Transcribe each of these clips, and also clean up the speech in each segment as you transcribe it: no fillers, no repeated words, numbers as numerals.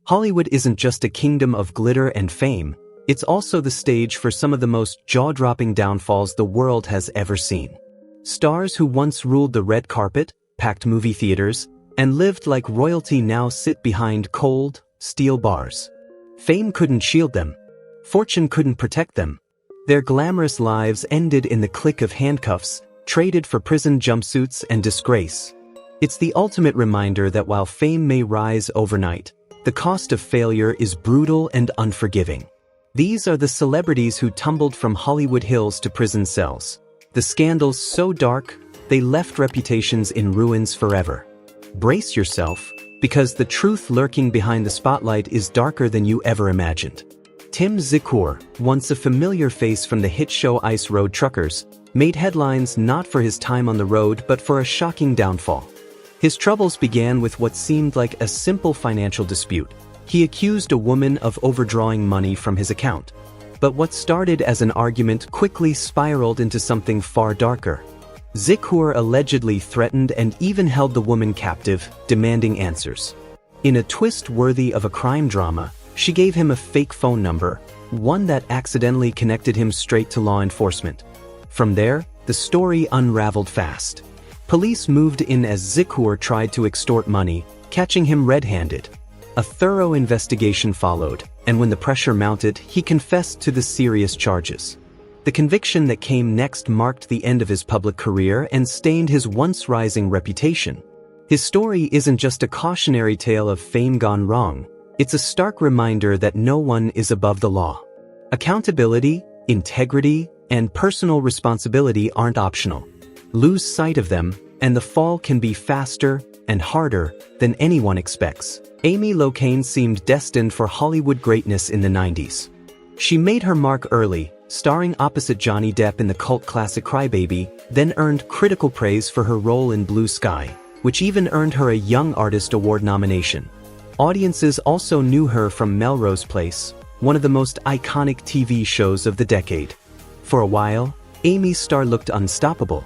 Hollywood isn't just a kingdom of glitter and fame, it's also the stage for some of the most jaw-dropping downfalls the world has ever seen. Stars who once ruled the red carpet, packed movie theaters, and lived like royalty now sit behind cold, steel bars. Fame couldn't shield them. Fortune couldn't protect them. Their glamorous lives ended in the click of handcuffs, traded for prison jumpsuits and disgrace. It's the ultimate reminder that while fame may rise overnight, the cost of failure is brutal and unforgiving. These are the celebrities who tumbled from Hollywood hills to prison cells. The scandals so dark, they left reputations in ruins forever. Brace yourself, because the truth lurking behind the spotlight is darker than you ever imagined. Tim Zikur, once a familiar face from the hit show Ice Road Truckers, made headlines not for his time on the road but for a shocking downfall. His troubles began with what seemed like a simple financial dispute. He accused a woman of overdrawing money from his account. But what started as an argument quickly spiraled into something far darker. Zikur allegedly threatened and even held the woman captive, demanding answers. In a twist worthy of a crime drama, she gave him a fake phone number, one that accidentally connected him straight to law enforcement. From there, the story unraveled fast. Police moved in as Zikur tried to extort money, catching him red-handed. A thorough investigation followed, and when the pressure mounted, he confessed to the serious charges. The conviction that came next marked the end of his public career and stained his once rising reputation. His story isn't just a cautionary tale of fame gone wrong, it's a stark reminder that no one is above the law. Accountability, integrity, and personal responsibility aren't optional. Lose sight of them, and the fall can be faster and harder than anyone expects. Amy Locane seemed destined for Hollywood greatness in the 90s. She made her mark early, starring opposite Johnny Depp in the cult classic Crybaby, then earned critical praise for her role in Blue Sky, which even earned her a Young Artist Award nomination. Audiences also knew her from Melrose Place, one of the most iconic TV shows of the decade. For a while, Amy's star looked unstoppable.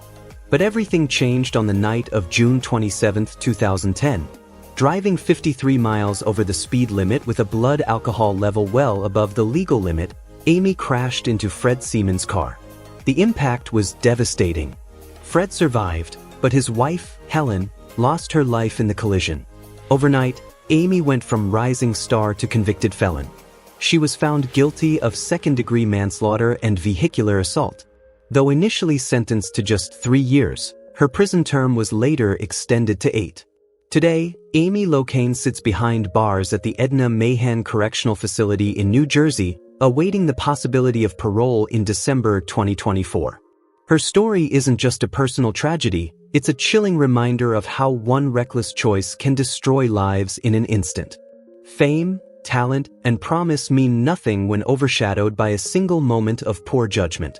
But everything changed on the night of June 27, 2010. Driving 53 miles over the speed limit with a blood alcohol level well above the legal limit, Amy crashed into Fred Seaman's car. The impact was devastating. Fred survived, but his wife, Helen, lost her life in the collision. Overnight, Amy went from rising star to convicted felon. She was found guilty of second-degree manslaughter and vehicular assault. Though initially sentenced to just 3 years, her prison term was later extended to 8. Today, Amy Locane sits behind bars at the Edna Mahan Correctional Facility in New Jersey, awaiting the possibility of parole in December 2024. Her story isn't just a personal tragedy, it's a chilling reminder of how one reckless choice can destroy lives in an instant. Fame, talent, and promise mean nothing when overshadowed by a single moment of poor judgment.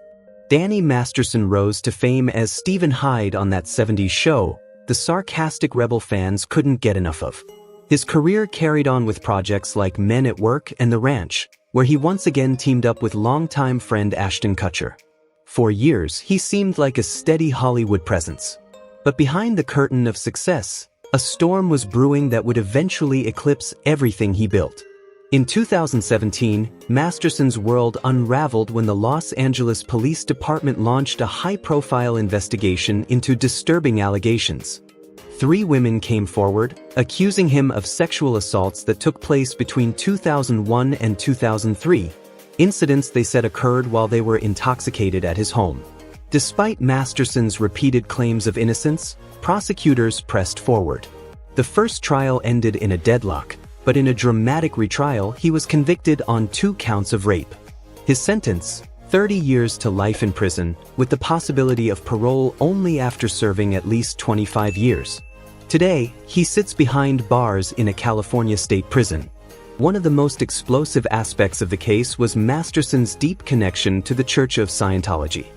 Danny Masterson rose to fame as Stephen Hyde on That 70s Show, the sarcastic rebel fans couldn't get enough of. His career carried on with projects like Men at Work and The Ranch, where he once again teamed up with longtime friend Ashton Kutcher. For years, he seemed like a steady Hollywood presence. But behind the curtain of success, a storm was brewing that would eventually eclipse everything he built. In 2017, Masterson's world unraveled when the Los Angeles Police Department launched a high-profile investigation into disturbing allegations. 3 women came forward, accusing him of sexual assaults that took place between 2001 and 2003, incidents they said occurred while they were intoxicated at his home. Despite Masterson's repeated claims of innocence, prosecutors pressed forward. The first trial ended in a deadlock, but in a dramatic retrial, he was convicted on 2 counts of rape. His sentence, 30 years to life in prison, with the possibility of parole only after serving at least 25 years. Today, he sits behind bars in a California state prison. One of the most explosive aspects of the case was Masterson's deep connection to the Church of Scientology.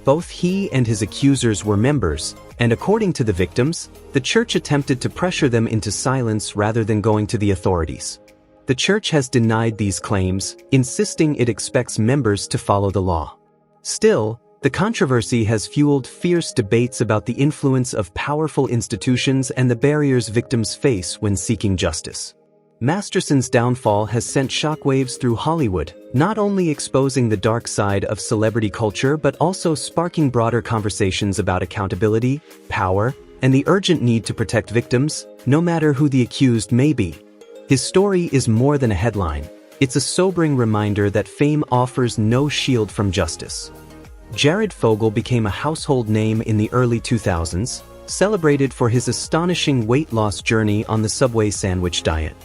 Both he and his accusers were members, and according to the victims, the church attempted to pressure them into silence rather than going to the authorities. The church has denied these claims, insisting it expects members to follow the law. Still, the controversy has fueled fierce debates about the influence of powerful institutions and the barriers victims face when seeking justice. Masterson's downfall has sent shockwaves through Hollywood, not only exposing the dark side of celebrity culture but also sparking broader conversations about accountability, power, and the urgent need to protect victims, no matter who the accused may be. His story is more than a headline. It's a sobering reminder that fame offers no shield from justice. Jared Fogle became a household name in the early 2000s, celebrated for his astonishing weight loss journey on the Subway sandwich diet.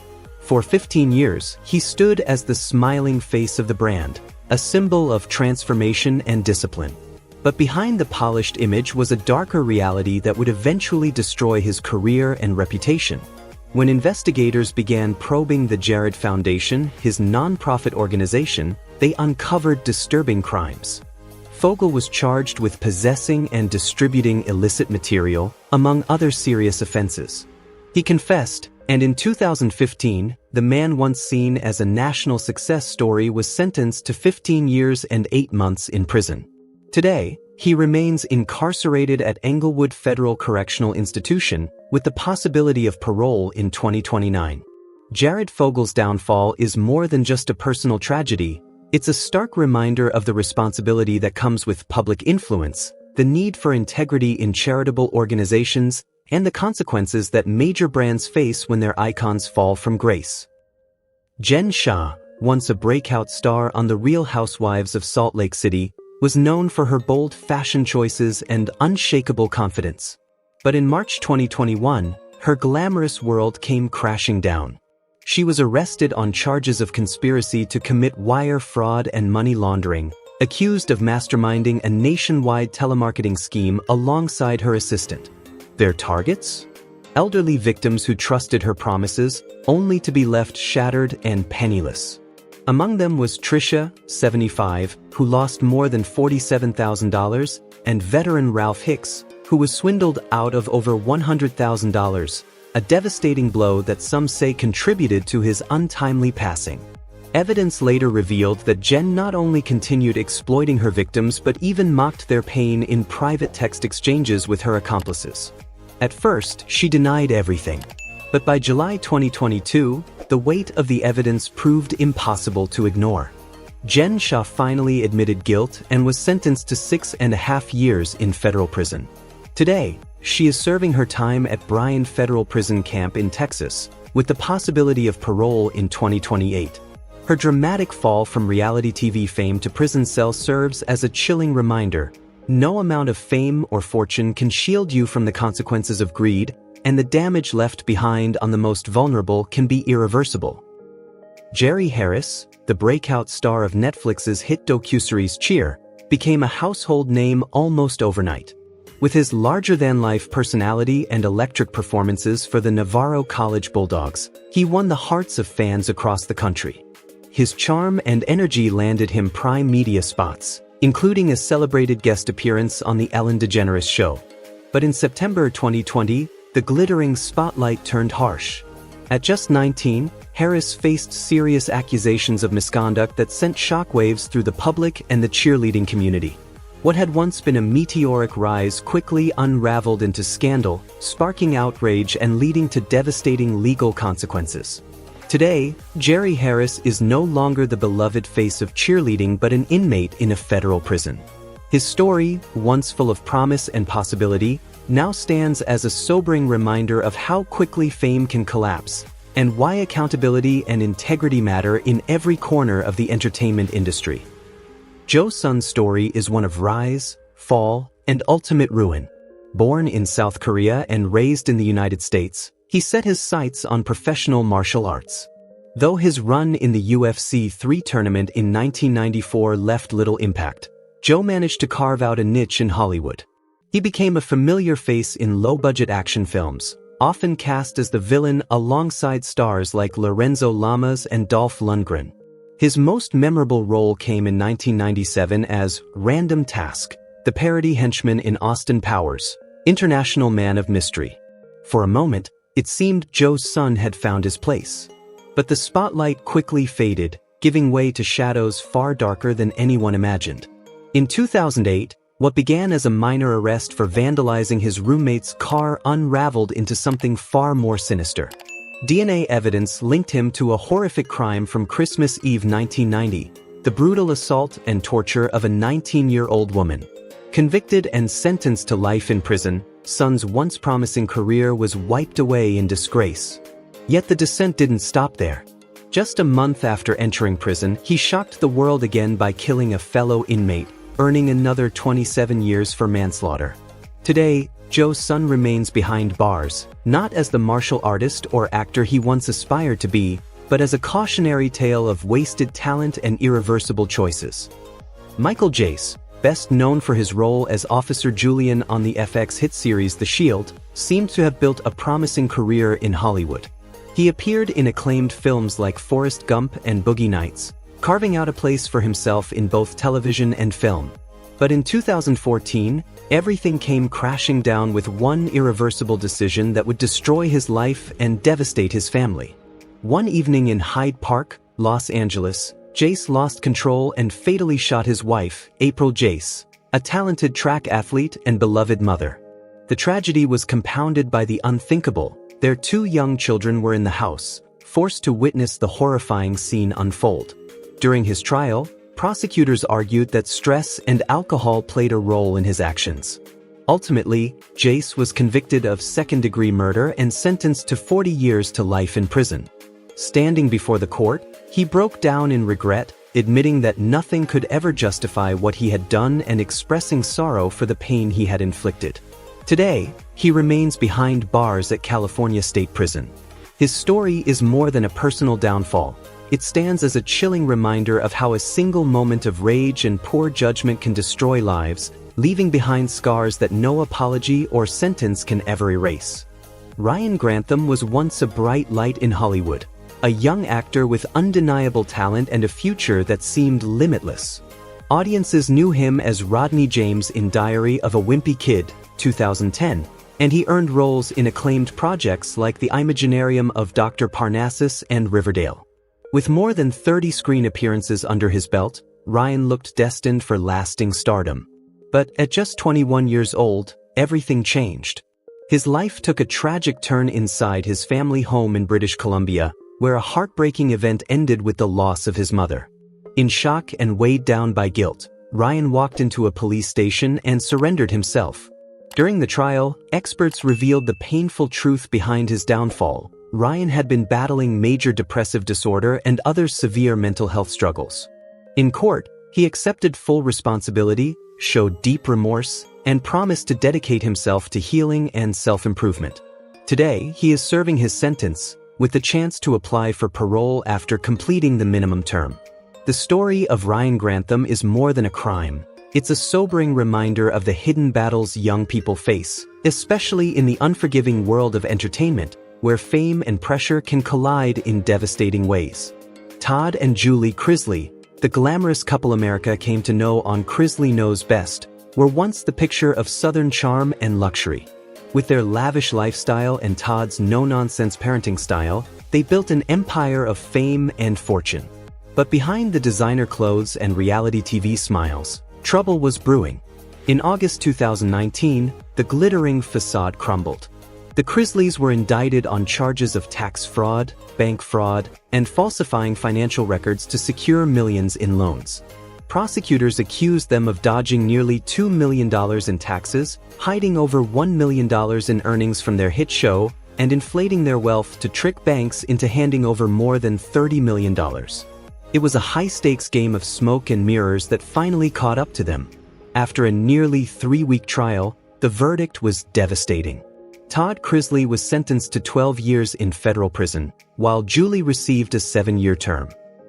For 15 years, he stood as the smiling face of the brand, a symbol of transformation and discipline. But behind the polished image was a darker reality that would eventually destroy his career and reputation. When investigators began probing the Jared Foundation, his non-profit organization, they uncovered disturbing crimes. Fogle was charged with possessing and distributing illicit material, among other serious offenses. He confessed, and in 2015, the man once seen as a national success story was sentenced to 15 years and 8 months in prison. Today, he remains incarcerated at Englewood Federal Correctional Institution, with the possibility of parole in 2029. Jared Fogle's downfall is more than just a personal tragedy. It's a stark reminder of the responsibility that comes with public influence, the need for integrity in charitable organizations, and the consequences that major brands face when their icons fall from grace. Shah, once a breakout star on The Real Housewives of Salt Lake City, was known for her bold fashion choices and unshakable confidence. But in March 2021, her glamorous world came crashing down. She was arrested on charges of conspiracy to commit wire fraud and money laundering, accused of masterminding a nationwide telemarketing scheme alongside her assistant. Their targets? Elderly victims who trusted her promises, only to be left shattered and penniless. Among them was Trisha, 75, who lost more than $47,000, and veteran Ralph Hicks, who was swindled out of over $100,000, a devastating blow that some say contributed to his untimely passing. Evidence later revealed that Jen not only continued exploiting her victims but even mocked their pain in private text exchanges with her accomplices. At first, she denied everything. But by July 2022, the weight of the evidence proved impossible to ignore. Shah finally admitted guilt and was sentenced to 6.5 years in federal prison. Today, she is serving her time at Bryan Federal Prison Camp in Texas, with the possibility of parole in 2028. Her dramatic fall from reality TV fame to prison cell serves as a chilling reminder. No amount of fame or fortune can shield you from the consequences of greed, and the damage left behind on the most vulnerable can be irreversible. Jerry Harris, the breakout star of Netflix's hit docuseries Cheer, became a household name almost overnight. With his larger-than-life personality and electric performances for the Navarro College Bulldogs, he won the hearts of fans across the country. His charm and energy landed him prime media spots, including a celebrated guest appearance on The Ellen DeGeneres Show. But in September 2020, the glittering spotlight turned harsh. At just 19, Harris faced serious accusations of misconduct that sent shockwaves through the public and the cheerleading community. What had once been a meteoric rise quickly unraveled into scandal, sparking outrage and leading to devastating legal consequences. Today, Jerry Harris is no longer the beloved face of cheerleading but an inmate in a federal prison. His story, once full of promise and possibility, now stands as a sobering reminder of how quickly fame can collapse, and why accountability and integrity matter in every corner of the entertainment industry. Jo Sun's story is one of rise, fall, and ultimate ruin. Born in South Korea and raised in the United States, he set his sights on professional martial arts. Though his run in the UFC 3 tournament in 1994 left little impact, Jo managed to carve out a niche in Hollywood. He became a familiar face in low-budget action films, often cast as the villain alongside stars like Lorenzo Lamas and Dolph Lundgren. His most memorable role came in 1997 as Random Task, the parody henchman in Austin Powers, International Man of Mystery. For a moment, it seemed Jo Sun had found his place. But the spotlight quickly faded, giving way to shadows far darker than anyone imagined. In 2008, what began as a minor arrest for vandalizing his roommate's car unraveled into something far more sinister. DNA evidence linked him to a horrific crime from Christmas Eve 1990, the brutal assault and torture of a 19-year-old woman. Convicted and sentenced to life in prison, Son's once promising career was wiped away in disgrace. Yet the descent didn't stop there. Just a month after entering prison, he shocked the world again by killing a fellow inmate, earning another 27 years for manslaughter. Today, Joe's son remains behind bars, not as the martial artist or actor he once aspired to be, but as a cautionary tale of wasted talent and irreversible choices. Michael Jace, best known for his role as Officer Julian on the FX hit series The Shield, seemed to have built a promising career in Hollywood. He appeared in acclaimed films like Forrest Gump and Boogie Nights, carving out a place for himself in both television and film. But in 2014, everything came crashing down with one irreversible decision that would destroy his life and devastate his family. One evening in Hyde Park, Los Angeles, Jace lost control and fatally shot his wife, April Jace, a talented track athlete and beloved mother. The tragedy was compounded by the unthinkable. Their 2 young children were in the house, forced to witness the horrifying scene unfold. During his trial, prosecutors argued that stress and alcohol played a role in his actions. Ultimately, Jace was convicted of second-degree murder and sentenced to 40 years to life in prison. Standing before the court, he broke down in regret, admitting that nothing could ever justify what he had done and expressing sorrow for the pain he had inflicted. Today, he remains behind bars at California State Prison. His story is more than a personal downfall. It stands as a chilling reminder of how a single moment of rage and poor judgment can destroy lives, leaving behind scars that no apology or sentence can ever erase. Ryan Grantham was once a bright light in Hollywood, a young actor with undeniable talent and a future that seemed limitless. Audiences knew him as Rodney James in Diary of a Wimpy Kid, 2010, and he earned roles in acclaimed projects like The Imaginarium of Dr. Parnassus and Riverdale. With more than 30 screen appearances under his belt, Ryan looked destined for lasting stardom. But at just 21 years old, everything changed. His life took a tragic turn inside his family home in British Columbia, where a heartbreaking event ended with the loss of his mother. In shock and weighed down by guilt, Ryan walked into a police station and surrendered himself. During the trial, experts revealed the painful truth behind his downfall. Ryan had been battling major depressive disorder and other severe mental health struggles. In court, he accepted full responsibility, showed deep remorse, and promised to dedicate himself to healing and self-improvement. Today, he is serving his sentence, with the chance to apply for parole after completing the minimum term. The story of Ryan Grantham is more than a crime. It's a sobering reminder of the hidden battles young people face, especially in the unforgiving world of entertainment, where fame and pressure can collide in devastating ways. Todd and Julie Chrisley, the glamorous couple America came to know on Chrisley Knows Best, were once the picture of Southern charm and luxury. With their lavish lifestyle and Todd's no-nonsense parenting style, they built an empire of fame and fortune. But behind the designer clothes and reality TV smiles, trouble was brewing. In August 2019, the glittering facade crumbled. The Chrisleys were indicted on charges of tax fraud, bank fraud, and falsifying financial records to secure millions in loans. Prosecutors accused them of dodging nearly $2 million in taxes, hiding over $1 million in earnings from their hit show, and inflating their wealth to trick banks into handing over more than $30 million. It was a high-stakes game of smoke and mirrors that finally caught up to them. After a nearly 3-week trial, the verdict was devastating. Todd Chrisley was sentenced to 12 years in federal prison, while Julie received a 7-year term.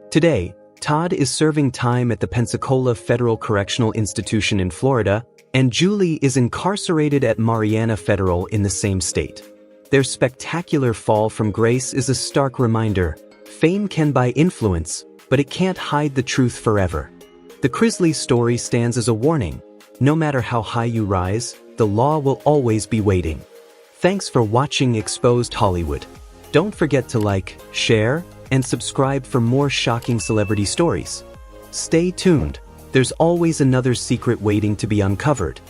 Today, Todd is serving time at the Pensacola Federal Correctional Institution in Florida, and Julie is incarcerated at Mariana Federal in the same state. Their spectacular fall from grace is a stark reminder. Fame can buy influence, but it can't hide the truth forever. The Chrisleys story stands as a warning. No matter how high you rise, the law will always be waiting. Thanks for watching Exposed Hollywood. Don't forget to like, share, and subscribe for more shocking celebrity stories. Stay tuned. There's always another secret waiting to be uncovered.